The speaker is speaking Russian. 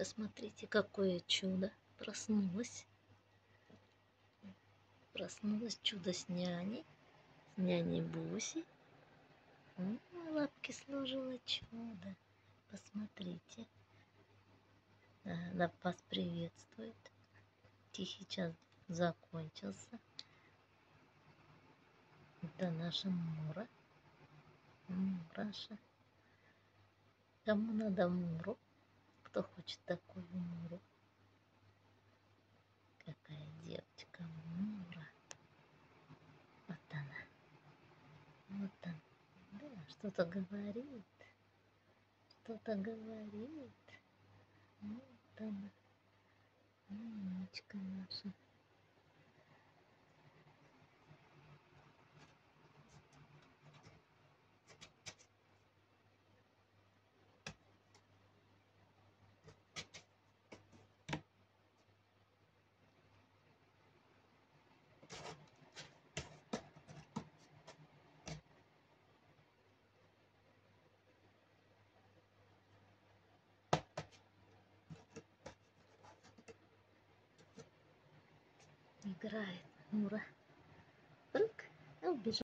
Посмотрите, какое чудо. Проснулась. Проснулось чудо с няней. С няней Буси. Лапки сложила чудо. Посмотрите. Она вас приветствует. Тихий час закончился. Это наша Мура. Мураша. Кому надо Муру? Кто хочет такую Муру? Какая девочка Мура. Вот она. Вот она. Да, что-то говорит. Что-то говорит. Вот она. Умничка наша. Играет Мура. Прыг, убежала.